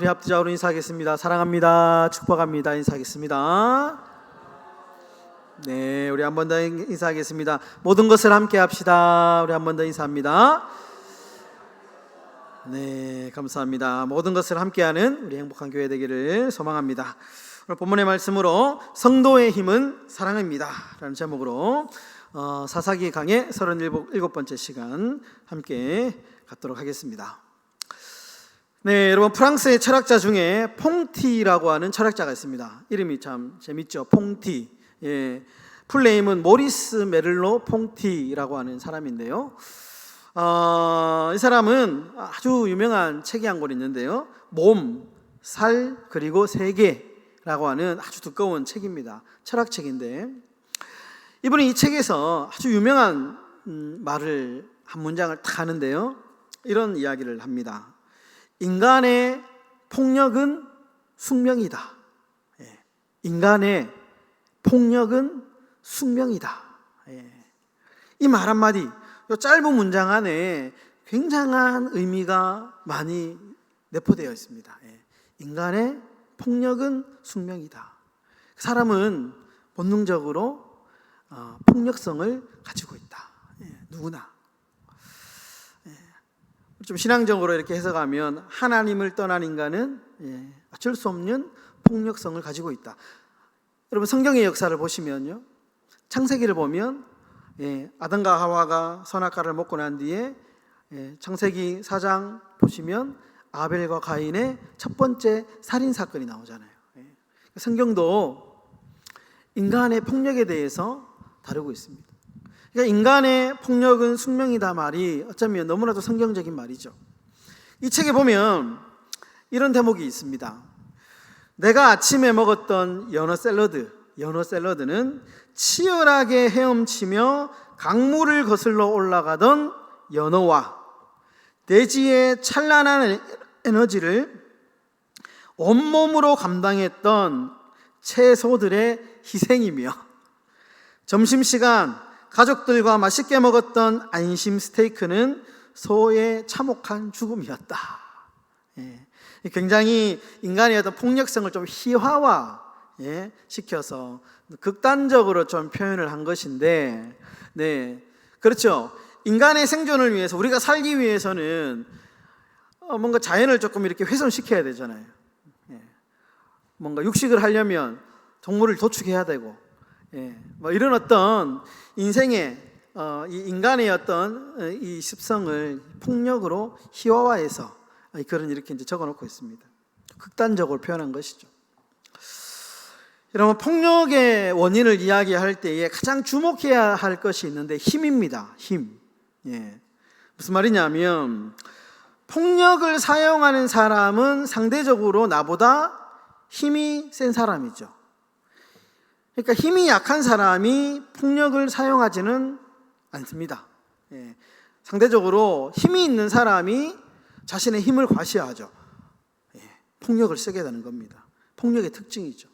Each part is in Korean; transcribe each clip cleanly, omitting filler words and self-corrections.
우리 합주자로 인사하겠습니다. 사랑합니다. 축복합니다. 인사하겠습니다. 네, 우리 한 번 더 인사하겠습니다. 모든 것을 함께 합시다. 우리 한 번 더 인사합니다. 네, 감사합니다. 모든 것을 함께하는 우리 행복한 교회 되기를 소망합니다. 오늘 본문의 말씀으로 성도의 힘은 사랑입니다 라는 제목으로 사사기 강의 37번째 시간 함께 갖도록 하겠습니다. 네, 여러분, 프랑스의 철학자 중에 퐁티라고 하는 철학자가 있습니다. 이름이 참 재밌죠. 퐁티. 예, 풀네임은 모리스 메를로 퐁티라고 하는 사람인데요. 이 사람은 아주 유명한 책이 한 권 있는데요. 몸, 살, 그리고 세계라고 하는 아주 두꺼운 책입니다. 철학책인데, 이분이 이 책에서 아주 유명한 말을 한 문장을 딱 하는데요. 이런 이야기를 합니다. 인간의 폭력은 숙명이다. 인간의 폭력은 숙명이다. 이 말 한마디, 이 짧은 문장 안에 굉장한 의미가 많이 내포되어 있습니다. 인간의 폭력은 숙명이다. 사람은 본능적으로 폭력성을 가지고 있다. 누구나. 좀 신앙적으로 이렇게 해석하면 하나님을 떠난 인간은 어쩔 수 없는 폭력성을 가지고 있다. 여러분, 성경의 역사를 보시면요, 창세기를 보면 아담과 하와가 선악과를 먹고 난 뒤에 창세기 4장 보시면 아벨과 가인의 첫 번째 살인 사건이 나오잖아요. 성경도 인간의 폭력에 대해서 다루고 있습니다. 그러니까 인간의 폭력은 숙명이다 말이 어쩌면 너무나도 성경적인 말이죠. 이 책에 보면 이런 대목이 있습니다. 내가 아침에 먹었던 연어 샐러드는 치열하게 헤엄치며 강물을 거슬러 올라가던 연어와 대지의 찬란한 에너지를 온몸으로 감당했던 채소들의 희생이며, 점심시간 가족들과 맛있게 먹었던 안심 스테이크는 소의 참혹한 죽음이었다. 굉장히 인간의 어떤 폭력성을 좀 희화화 시켜서 극단적으로 좀 표현을 한 것인데, 네, 그렇죠. 인간의 생존을 위해서, 우리가 살기 위해서는 뭔가 자연을 조금 이렇게 훼손시켜야 되잖아요. 뭔가 육식을 하려면 동물을 도축해야 되고, 뭐 이런 어떤 인생의 이 인간의 어떤 이 습성을 폭력으로 희화화해서 글은 이렇게 이제 적어놓고 있습니다. 극단적으로 표현한 것이죠. 여러분, 폭력의 원인을 이야기할 때에 가장 주목해야 할 것이 있는데 힘입니다. 힘. 무슨 말이냐면, 폭력을 사용하는 사람은 상대적으로 나보다 힘이 센 사람이죠. 그러니까 힘이 약한 사람이 폭력을 사용하지는 않습니다. 상대적으로 힘이 있는 사람이 자신의 힘을 과시하죠. 폭력을 쓰게 되는 겁니다. 폭력의 특징이죠.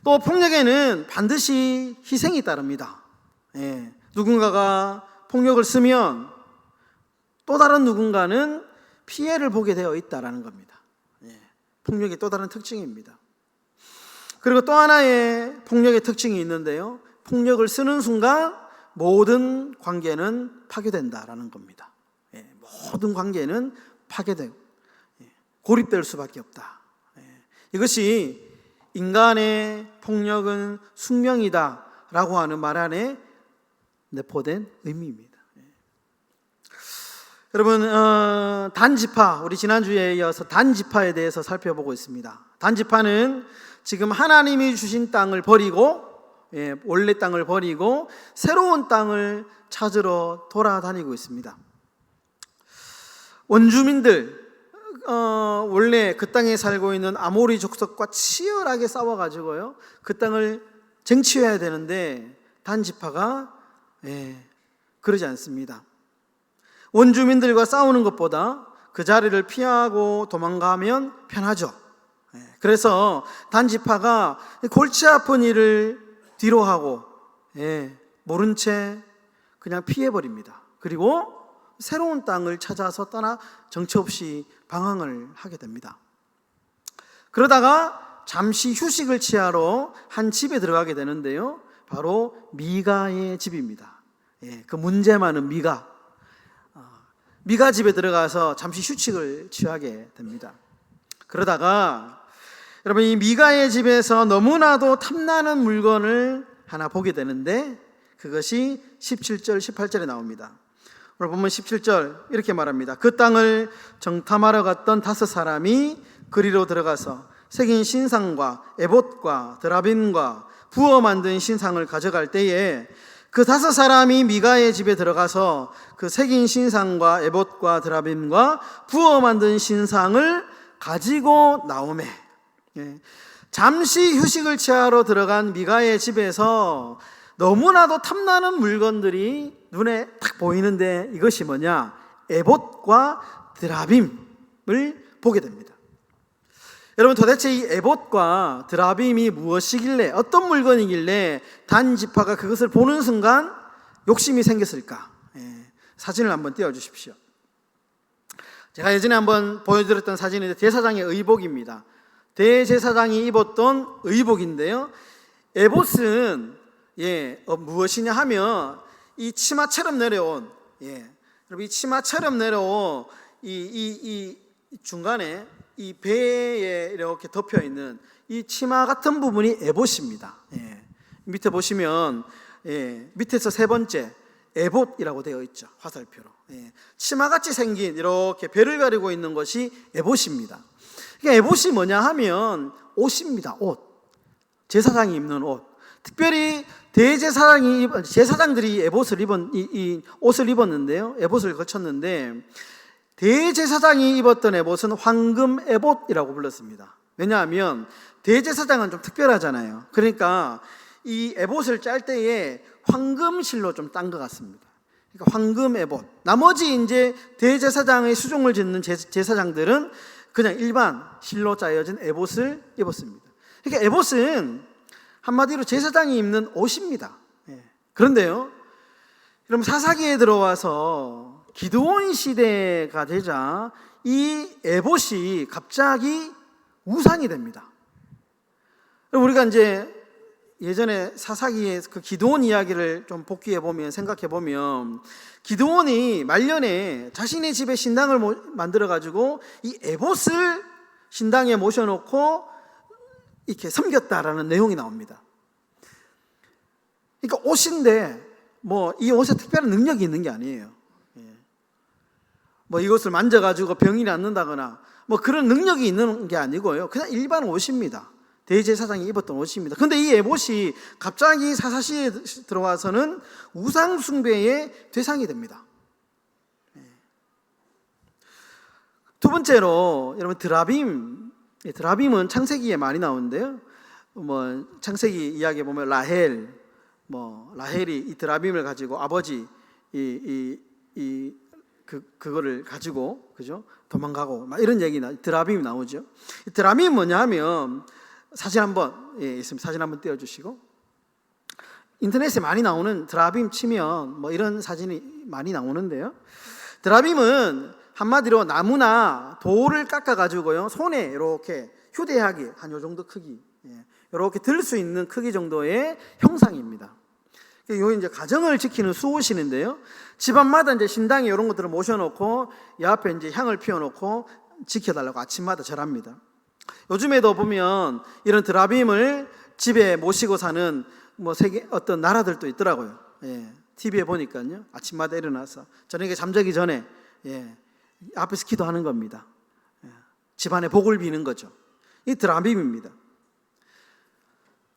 또 폭력에는 반드시 희생이 따릅니다. 누군가가 폭력을 쓰면 또 다른 누군가는 피해를 보게 되어 있다는 겁니다. 폭력의 또 다른 특징입니다. 그리고 또 하나의 폭력의 특징이 있는데요, 폭력을 쓰는 순간 모든 관계는 파괴된다라는 겁니다. 모든 관계는 파괴되고 고립될 수밖에 없다. 이것이 인간의 폭력은 숙명이다 라고 하는 말 안에 내포된 의미입니다. 여러분, 단지파, 우리 지난주에 이어서 단지파에 대해서 살펴보고 있습니다. 단지파는 지금 하나님이 주신 땅을 버리고, 원래 땅을 버리고 새로운 땅을 찾으러 돌아다니고 있습니다. 원주민들, 원래 그 땅에 살고 있는 아모리 족속과 치열하게 싸워가지고요, 그 땅을 쟁취해야 되는데 단지파가 그러지 않습니다. 원주민들과 싸우는 것보다 그 자리를 피하고 도망가면 편하죠. 그래서 단지파가 골치 아픈 일을 뒤로하고 모른 채 그냥 피해버립니다. 그리고 새로운 땅을 찾아서 떠나 정처 없이 방황을 하게 됩니다. 그러다가 잠시 휴식을 취하러 한 집에 들어가게 되는데요, 바로 미가의 집입니다. 그 문제 많은 미가 집에 들어가서 잠시 휴식을 취하게 됩니다. 그러다가 여러분, 이 미가의 집에서 너무나도 탐나는 물건을 하나 보게 되는데, 그것이 17절 18절에 나옵니다. 오늘 보면 17절 이렇게 말합니다. 그 땅을 정탐하러 갔던 5사람이 그리로 들어가서 새긴 신상과 에봇과 드라빔과 부어 만든 신상을 가져갈 때에 그 5사람이 미가의 집에 들어가서 그 새긴 신상과 에봇과 드라빔과 부어 만든 신상을 가지고 나오매, 잠시 휴식을 취하러 들어간 미가의 집에서 너무나도 탐나는 물건들이 눈에 딱 보이는데, 이것이 뭐냐? 에봇과 드라빔을 보게 됩니다. 여러분, 도대체 이 에봇과 드라빔이 무엇이길래, 어떤 물건이길래 단 지파가 그것을 보는 순간 욕심이 생겼을까? 사진을 한번 띄워주십시오. 제가 예전에 한번 보여드렸던 사진인데, 제사장의 의복입니다. 대제사장이 입었던 의복인데요, 에봇은 무엇이냐 하면 이 치마처럼 내려온, 여러분, 이 치마처럼 내려온 이 중간에 이 배에 이렇게 덮여 있는 이 치마 같은 부분이 에봇입니다. 밑에 보시면 밑에서 세 번째 에봇이라고 되어 있죠, 화살표로. 치마같이 생긴 이렇게 배를 가리고 있는 것이 에봇입니다. 그러니까 에봇이 뭐냐 하면 옷입니다. 옷, 제사장이 입는 옷. 특별히 제사장들이 에봇을 이 옷을 입었는데요, 에봇을 거쳤는데, 대제사장이 입었던 에봇은 황금 에봇이라고 불렀습니다. 왜냐하면 대제사장은 좀 특별하잖아요. 그러니까 이 에봇을 짤 때에 황금 실로 좀 딴 것 같습니다. 그러니까 황금 에봇. 나머지 이제 대제사장의 수종을 짓는 제사장들은 그냥 일반 실로 짜여진 에봇을 입었습니다. 그러니까 에봇은 한마디로 제사장이 입는 옷입니다. 그런데요, 여러분, 사사기에 들어와서 기드온 시대가 되자 이 에봇이 갑자기 우상이 됩니다. 우리가 이제 예전에 사사기의 그 기드온 이야기를 좀 복귀해 보면, 생각해 보면, 기드온이 말년에 자신의 집에 신당을 만들어 가지고 이 에봇을 신당에 모셔놓고 이렇게 섬겼다라는 내용이 나옵니다. 그러니까 옷인데 뭐 이 옷에 특별한 능력이 있는 게 아니에요. 뭐 이것을 만져가지고 병이 낫는다거나 뭐 그런 능력이 있는 게 아니고요, 그냥 일반 옷입니다. 대제사장이 입었던 옷입니다. 그런데 이 에봇이 갑자기 사사시에 들어와서는 우상 숭배의 대상이 됩니다. 두 번째로 여러분, 드라빔은 창세기에 많이 나오는데요, 뭐 창세기 이야기에 보면 라헬이 이 드라빔을 가지고 아버지 그거를 가지고, 그죠? 도망가고 막 이런 드라빔이 나오죠. 드라빔이 뭐냐 하면, 사진 한번 있으면 사진 한번 띄워주시고, 인터넷에 많이 나오는 드라빔 치면 뭐 이런 사진이 많이 나오는데요, 드라빔은 한마디로 나무나 돌을 깎아 가지고요, 손에 이렇게 휴대하기 한 요 정도 크기, 이렇게 들 수 있는 크기 정도의 형상입니다. 요 이제 가정을 지키는 수호신인데요, 집안마다 이제 신당에 이런 것들을 모셔놓고 이 앞에 이제 향을 피워놓고 지켜달라고 아침마다 절합니다. 요즘에도 보면 이런 드라빔을 집에 모시고 사는 뭐 세계 어떤 나라들도 있더라고요. TV에 보니까요, 아침마다 일어나서 저녁에 잠자기 전에 앞에서 기도하는 겁니다. 집안에 복을 비는 거죠. 이 드라빔입니다.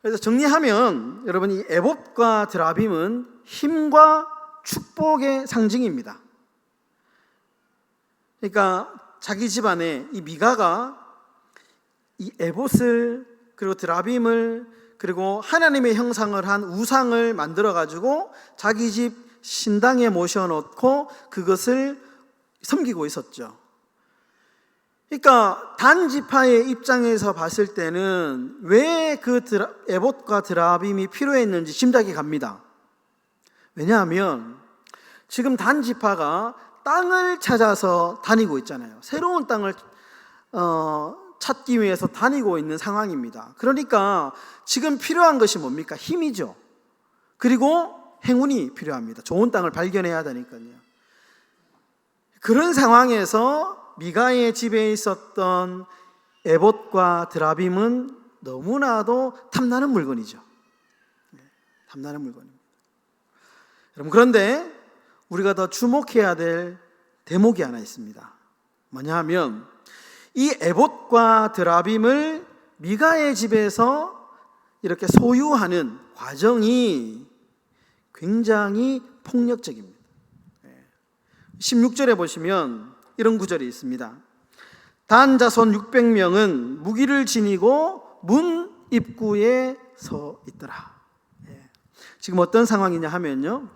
그래서 정리하면 여러분, 이 에봇과 드라빔은 힘과 축복의 상징입니다. 그러니까 자기 집안에 이 미가가 이 에봇을, 그리고 드라빔을, 그리고 하나님의 형상을 한 우상을 만들어 가지고 자기 집 신당에 모셔놓고 그것을 섬기고 있었죠. 그러니까 단 지파의 입장에서 봤을 때는 왜 그 에봇과 드라빔이 필요했는지 짐작이 갑니다. 왜냐하면 지금 단 지파가 땅을 찾아서 다니고 있잖아요. 새로운 땅을 찾기 위해서 다니고 있는 상황입니다. 그러니까 지금 필요한 것이 뭡니까? 힘이죠. 그리고 행운이 필요합니다. 좋은 땅을 발견해야 되니까요. 그런 상황에서 미가의 집에 있었던 에봇과 드라빔은 너무나도 탐나는 물건이죠. 탐나는 물건입니다. 여러분, 그런데 우리가 더 주목해야 될 대목이 하나 있습니다. 뭐냐 하면 이 에봇과 드라빔을 미가의 집에서 이렇게 소유하는 과정이 굉장히 폭력적입니다. 16절에 보시면 이런 구절이 있습니다. 단 자손 600명은 무기를 지니고 문 입구에 서 있더라. 지금 어떤 상황이냐 하면요,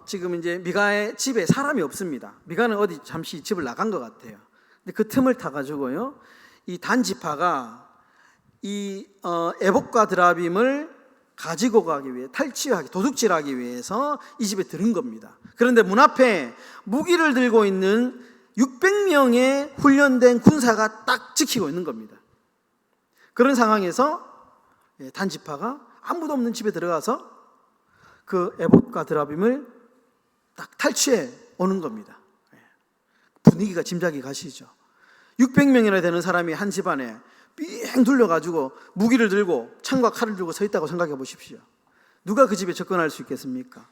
지금 이제 미가의 집에 사람이 없습니다. 미가는 어디 잠시 집을 나간 것 같아요. 근데 그 틈을 타가지고요, 이 단지파가 이 에봇과 드라빔을 가지고 가기 위해 탈취하기, 도둑질하기 위해서 이 집에 들은 겁니다. 그런데 문 앞에 무기를 들고 있는 600명의 훈련된 군사가 딱 지키고 있는 겁니다. 그런 상황에서 단지파가 아무도 없는 집에 들어가서 그 에봇과 드라빔을 딱 탈취해 오는 겁니다. 분위기가 짐작이 가시죠. 600명이나 되는 사람이 한 집안에 삥 둘러가지고 무기를 들고 창과 칼을 들고 서 있다고 생각해 보십시오. 누가 그 집에 접근할 수 있겠습니까?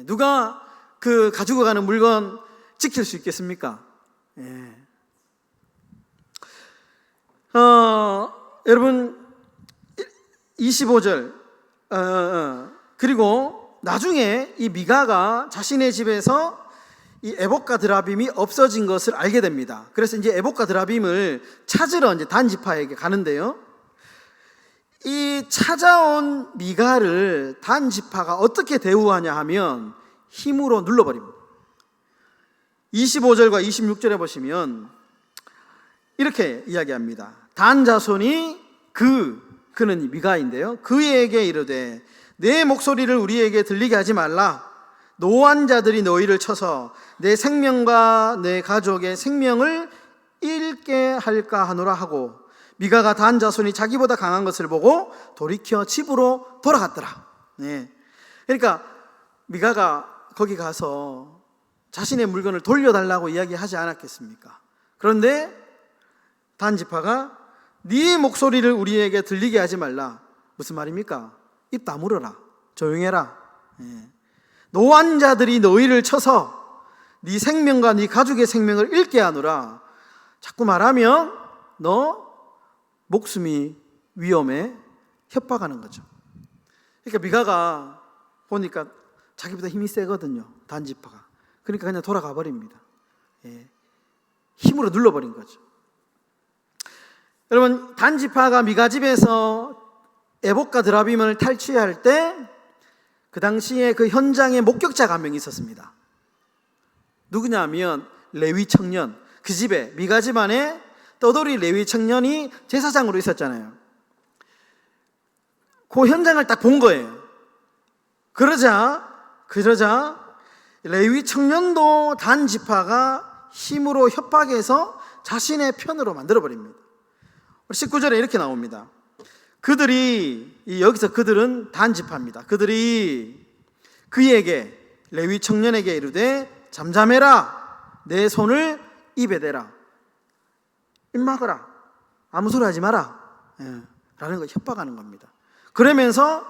누가 그 가지고 가는 물건 지킬 수 있겠습니까? 여러분 25절 그리고 나중에 이 미가가 자신의 집에서 이 에봇과 드라빔이 없어진 것을 알게 됩니다. 그래서 이제 에봇과 드라빔을 찾으러 이제 단지파에게 가는데요, 이 찾아온 미가를 단지파가 어떻게 대우하냐 하면 힘으로 눌러버립니다. 25절과 26절에 보시면 이렇게 이야기합니다. 단 자손이 그는 미가인데요, 그에게 이르되 내 목소리를 우리에게 들리게 하지 말라. 노한 자들이 너희를 쳐서 내 생명과 내 가족의 생명을 잃게 할까 하노라 하고, 미가가 단 자손이 자기보다 강한 것을 보고 돌이켜 집으로 돌아갔더라. 그러니까 미가가 거기 가서 자신의 물건을 돌려달라고 이야기하지 않았겠습니까? 그런데 단지파가 네 목소리를 우리에게 들리게 하지 말라. 무슨 말입니까? 입 다물어라, 조용해라. 노한 자들이 너희를 쳐서 네 생명과 네 가족의 생명을 잃게 하노라. 자꾸 말하면 너 목숨이 위험에 협박하는 거죠. 그러니까 미가가 보니까 자기보다 힘이 세거든요, 단지파가. 그러니까 그냥 돌아가 버립니다. 힘으로 눌러버린 거죠. 여러분, 단지파가 미가 집에서 에봇과 드라빔을 탈취할 때 그 당시에 그 현장에 목격자가 한 명 있었습니다. 누구냐면 레위 청년. 그 집에, 미가 집안에 떠돌이 레위 청년이 제사장으로 있었잖아요. 그 현장을 딱 본 거예요. 그러자 레위 청년도 단지파가 힘으로 협박해서 자신의 편으로 만들어버립니다. 19절에 이렇게 나옵니다. 여기서 그들은 단지파입니다. 그들이 그에게, 레위 청년에게 이르되 잠잠해라, 내 손을 입에 대라, 입 막아라, 아무 소리 하지 마라, 라는 거 협박하는 겁니다. 그러면서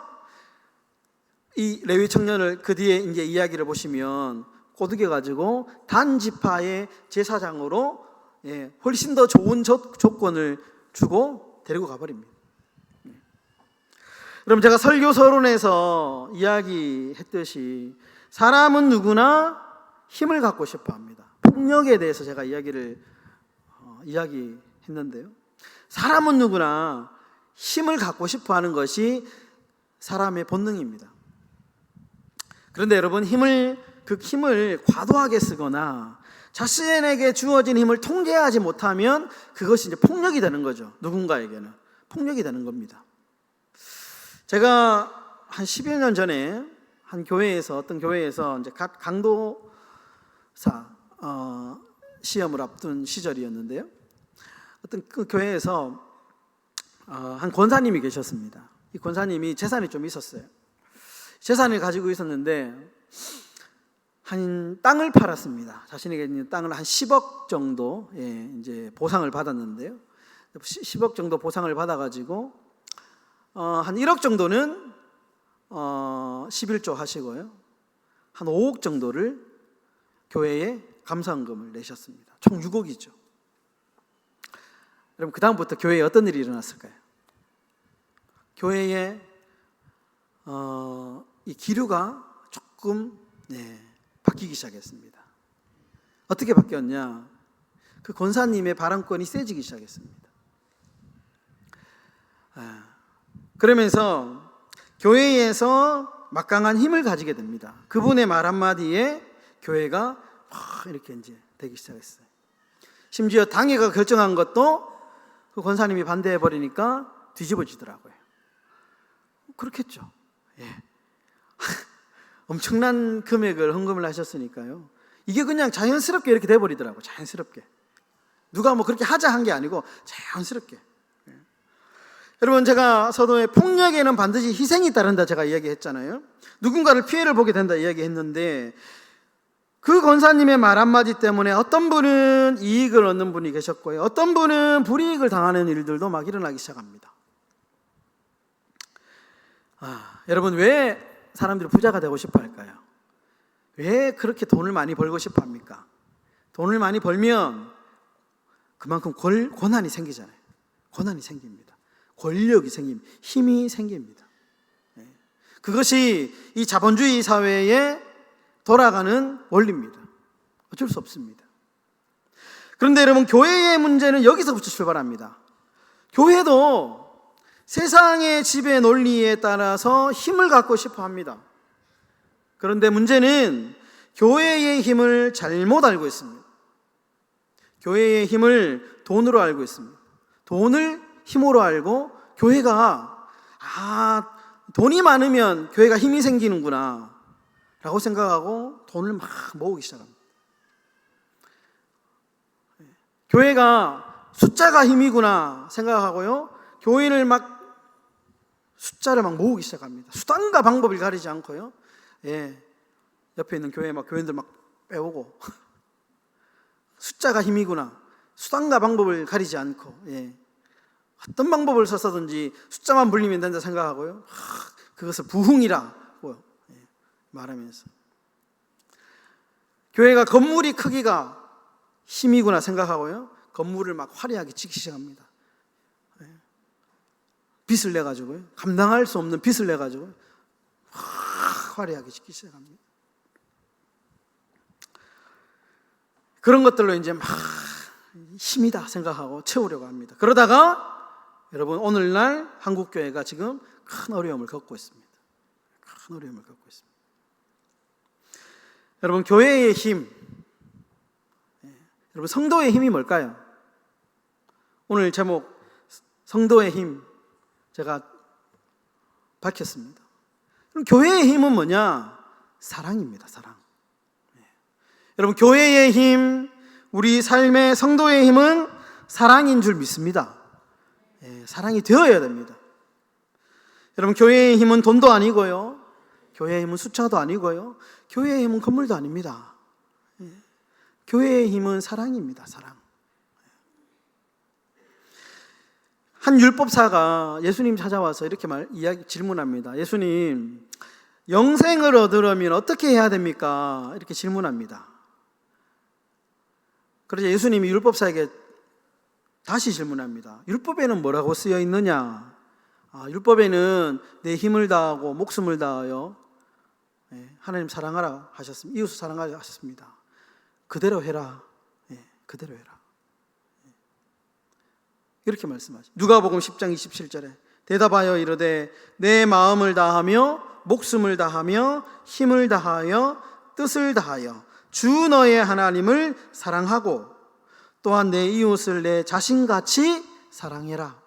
이 레위 청년을 그 뒤에 이제 이야기를 보시면 꼬드겨 가지고 단지파의 제사장으로 훨씬 더 좋은 조건을 주고 데리고 가버립니다. 여러분, 제가 설교 서론에서 이야기했듯이 사람은 누구나 힘을 갖고 싶어 합니다. 폭력에 대해서 제가 이야기했는데요, 사람은 누구나 힘을 갖고 싶어 하는 것이 사람의 본능입니다. 그런데 여러분, 그 힘을 과도하게 쓰거나 자신에게 주어진 힘을 통제하지 못하면 그것이 이제 폭력이 되는 거죠. 누군가에게는 폭력이 되는 겁니다. 제가 한 10여 년 전에 한 교회에서 어떤 교회에서 이제 강도사 시험을 앞둔 시절이었는데요. 어떤 그 교회에서 한 권사님이 계셨습니다. 이 권사님이 재산이 좀 있었어요. 재산을 가지고 있었는데 한 땅을 팔았습니다. 자신에게 있는 땅을 한 10억 정도 이제 보상을 받았는데요. 10억 정도 보상을 받아가지고 한 1억 정도는 11조 하시고요. 한 5억 정도를 교회에 감사헌금을 내셨습니다. 총 6억이죠. 여러분, 그 다음부터 교회에 어떤 일이 일어났을까요? 교회에 이 기류가 조금 바뀌기 시작했습니다. 어떻게 바뀌었냐? 그 권사님의 발언권이 세지기 시작했습니다. 그러면서 교회에서 막강한 힘을 가지게 됩니다. 그분의 말 한마디에 교회가 이렇게 이제 되기 시작했어요. 심지어 당회가 결정한 것도 그 권사님이 반대해 버리니까 뒤집어지더라고요. 그렇겠죠. 엄청난 금액을 헌금을 하셨으니까요. 이게 그냥 자연스럽게 이렇게 돼 버리더라고요. 자연스럽게. 누가 뭐 그렇게 하자 한 게 아니고 자연스럽게. 여러분, 제가 서도의 폭력에는 반드시 희생이 따른다 제가 이야기했잖아요. 누군가를 피해를 보게 된다 이야기했는데, 그 권사님의 말 한마디 때문에 어떤 분은 이익을 얻는 분이 계셨고요, 어떤 분은 불이익을 당하는 일들도 막 일어나기 시작합니다. 여러분, 왜 사람들이 부자가 되고 싶어 할까요? 왜 그렇게 돈을 많이 벌고 싶어 합니까? 돈을 많이 벌면 그만큼 권한이 생기잖아요. 권한이 생깁니다. 권력이 생깁니다. 힘이 생깁니다. 그것이 이 자본주의 사회에 돌아가는 원리입니다. 어쩔 수 없습니다. 그런데 여러분, 교회의 문제는 여기서부터 출발합니다. 교회도 세상의 지배 논리에 따라서 힘을 갖고 싶어 합니다. 그런데 문제는 교회의 힘을 잘못 알고 있습니다. 교회의 힘을 돈으로 알고 있습니다. 돈을 힘으로 알고 교회가 돈이 많으면 교회가 힘이 생기는구나 라고 생각하고 돈을 막 모으기 시작합니다. 교회가 숫자가 힘이구나 생각하고요, 교인을 막 숫자를 막 모으기 시작합니다. 수단과 방법을 가리지 않고요. 옆에 있는 교회 막 교인들 막 빼오고 숫자가 힘이구나, 수단과 방법을 가리지 않고 어떤 방법을 써서든지 숫자만 불리면 된다 생각하고요, 그것을 부흥이라고 말하면서 교회가 건물이 크기가 힘이구나 생각하고요, 건물을 막 화려하게 짓기 시작합니다. 빚을 내가지고요, 감당할 수 없는 빚을 내가지고 화려하게 짓기 시작합니다. 그런 것들로 이제 막 힘이다 생각하고 채우려고 합니다. 그러다가 여러분, 오늘날 한국교회가 지금 큰 어려움을 겪고 있습니다. 큰 어려움을 겪고 있습니다. 여러분, 교회의 힘, 여러분, 성도의 힘이 뭘까요? 오늘 제목 성도의 힘 제가 밝혔습니다. 그럼 교회의 힘은 뭐냐? 사랑입니다. 사랑. 여러분, 교회의 힘, 우리 삶의 성도의 힘은 사랑인 줄 믿습니다. 사랑이 되어야 됩니다. 여러분, 교회의 힘은 돈도 아니고요, 교회의 힘은 숫자도 아니고요, 교회의 힘은 건물도 아닙니다. 교회의 힘은 사랑입니다. 사랑. 한 율법사가 예수님 찾아와서 이렇게 질문합니다. 예수님, 영생을 얻으려면 어떻게 해야 됩니까? 이렇게 질문합니다. 그래서 예수님이 율법사에게 다시 질문합니다. 율법에는 뭐라고 쓰여 있느냐? 율법에는 내 힘을 다하고 목숨을 다하여 하나님 사랑하라 하셨습니다. 이웃을 사랑하라 하셨습니다. 그대로 해라. 그대로 해라. 이렇게 말씀하죠. 누가복음 10장 27절에 대답하여 이르되 내 마음을 다하며 목숨을 다하며 힘을 다하여 뜻을 다하여 주 너의 하나님을 사랑하고 또한 내 이웃을 내 자신같이 사랑해라.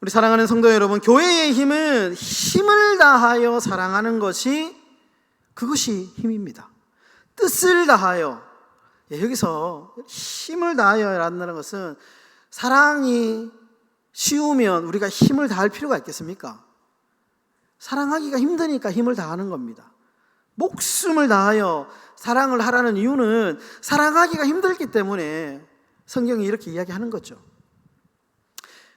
우리 사랑하는 성도 여러분, 교회의 힘은 힘을 다하여 사랑하는 것이 그것이 힘입니다. 뜻을 다하여, 여기서 힘을 다하여라는 것은 사랑이 쉬우면 우리가 힘을 다할 필요가 있겠습니까? 사랑하기가 힘드니까 힘을 다하는 겁니다. 목숨을 다하여 사랑을 하라는 이유는 사랑하기가 힘들기 때문에 성경이 이렇게 이야기하는 거죠.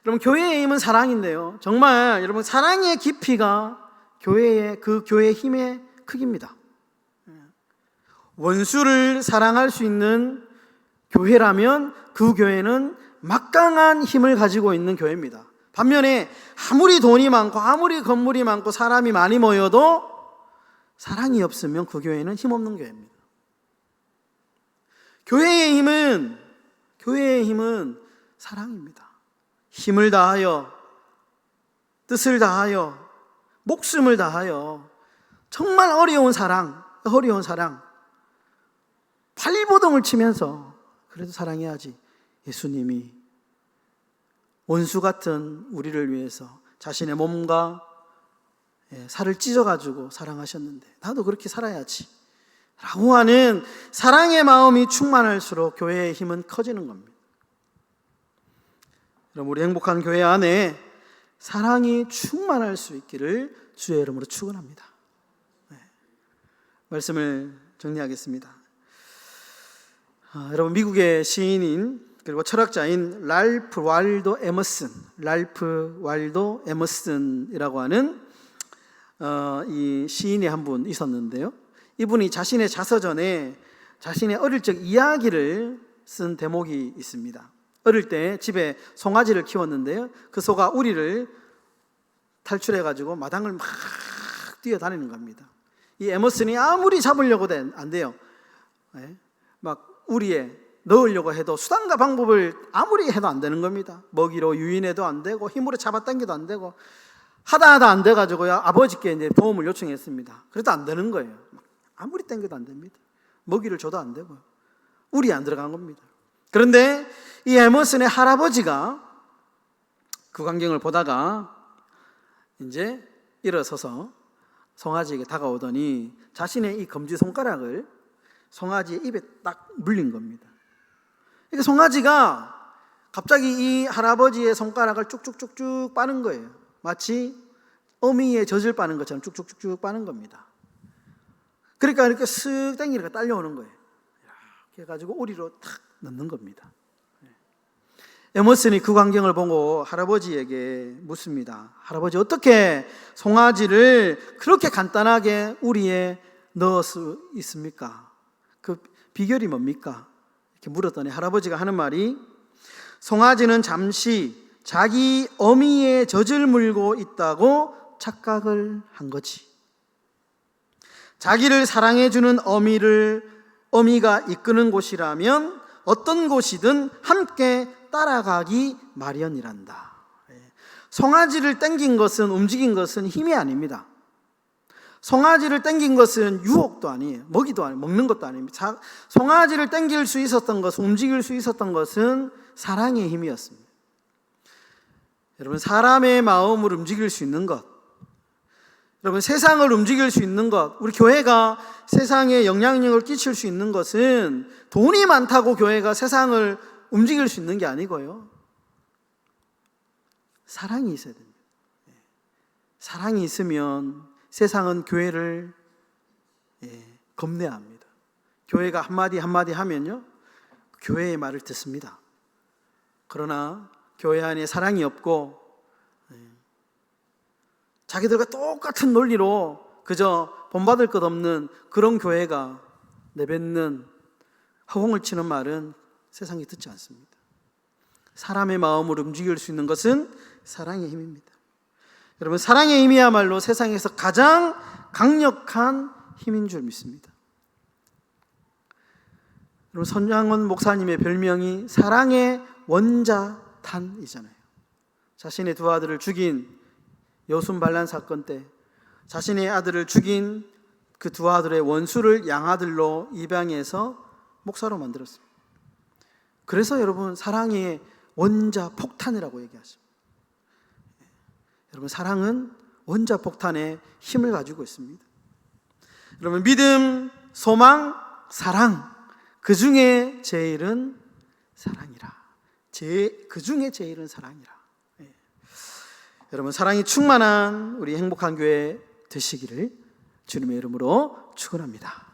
여러분, 교회의 힘은 사랑인데요, 정말 여러분 사랑의 깊이가 그 교회의 힘의 크기입니다. 원수를 사랑할 수 있는 교회라면 그 교회는 막강한 힘을 가지고 있는 교회입니다. 반면에 아무리 돈이 많고 아무리 건물이 많고 사람이 많이 모여도 사랑이 없으면 그 교회는 힘없는 교회입니다. 교회의 힘은 사랑입니다. 힘을 다하여, 뜻을 다하여, 목숨을 다하여 정말 어려운 사랑, 발버둥을 치면서 그래도 사랑해야지. 예수님이 원수 같은 우리를 위해서 자신의 몸과 살을 찢어가지고 사랑하셨는데 나도 그렇게 살아야지 라고 하는 사랑의 마음이 충만할수록 교회의 힘은 커지는 겁니다. 여러분, 우리 행복한 교회 안에 사랑이 충만할 수 있기를 주의 이름으로 축원합니다. 말씀을 정리하겠습니다. 여러분, 미국의 시인인 그리고 철학자인 랄프 왈도 에머슨이라고 하는 이 시인이 한 분 있었는데요, 이분이 자신의 자서전에 자신의 어릴 적 이야기를 쓴 대목이 있습니다. 어릴 때 집에 송아지를 키웠는데요, 그 소가 우리를 탈출해가지고 마당을 막 뛰어다니는 겁니다. 이 에머슨이 아무리 잡으려고 안 돼요. 막 우리에 넣으려고 해도 수단과 방법을 아무리 해도 안 되는 겁니다. 먹이로 유인해도 안 되고 힘으로 잡아당겨도 안 되고 하다 안 돼가지고요, 아버지께 이제 도움을 요청했습니다. 그래도 안 되는 거예요. 아무리 당겨도 안 됩니다. 먹이를 줘도 안 되고 우리에 안 들어간 겁니다. 그런데 이 에머슨의 할아버지가 그 광경을 보다가 이제 일어서서 송아지에게 다가오더니 자신의 이 검지손가락을 송아지의 입에 딱 물린 겁니다. 그러니까 송아지가 갑자기 이 할아버지의 손가락을 쭉쭉쭉쭉 빠는 거예요. 마치 어미의 젖을 빠는 것처럼 쭉쭉쭉쭉 빠는 겁니다. 그러니까 이렇게 쓱 당기니까 딸려오는 거예요. 이렇게 해가지고 오리로 탁 넣는 겁니다. 에머슨이 그 광경을 보고 할아버지에게 묻습니다. 할아버지, 어떻게 송아지를 그렇게 간단하게 우리에 넣을 수 있습니까? 그 비결이 뭡니까? 이렇게 물었더니 할아버지가 하는 말이, 송아지는 잠시 자기 어미의 젖을 물고 있다고 착각을 한 거지. 자기를 사랑해주는 어미가 이끄는 곳이라면 어떤 곳이든 함께 따라가기 마련이란다. 송아지를 땡긴 것은, 움직인 것은 힘이 아닙니다. 송아지를 땡긴 것은 유혹도 아니에요. 먹이도 아니에요. 먹는 것도 아닙니다. 송아지를 땡길 수 있었던 것은, 움직일 수 있었던 것은 사랑의 힘이었습니다. 여러분, 사람의 마음을 움직일 수 있는 것, 여러분, 세상을 움직일 수 있는 것, 우리 교회가 세상에 영향력을 끼칠 수 있는 것은 돈이 많다고 교회가 세상을 움직일 수 있는 게 아니고요, 사랑이 있어야 됩니다. 사랑이 있으면 세상은 교회를 겁내합니다. 교회가 한마디 하면요, 교회의 말을 듣습니다. 그러나 교회 안에 사랑이 없고 자기들과 똑같은 논리로 그저 본받을 것 없는 그런 교회가 내뱉는 허공을 치는 말은 세상이 듣지 않습니다. 사람의 마음을 움직일 수 있는 것은 사랑의 힘입니다. 여러분, 사랑의 힘이야말로 세상에서 가장 강력한 힘인 줄 믿습니다. 여러분, 손양원 목사님의 별명이 사랑의 원자탄이잖아요. 자신의 두 아들을 죽인 여순 반란 사건 때 자신의 아들을 죽인 그 두 아들의 원수를 양아들로 입양해서 목사로 만들었습니다. 그래서 여러분, 사랑의 원자 폭탄이라고 얘기하죠. 여러분, 사랑은 원자폭탄의 힘을 가지고 있습니다. 여러분, 믿음, 소망, 사랑, 그 중에 제일은 사랑이라. 그 중에 제일은 사랑이라. 예. 여러분, 사랑이 충만한 우리 행복한 교회 되시기를 주님의 이름으로 축원합니다.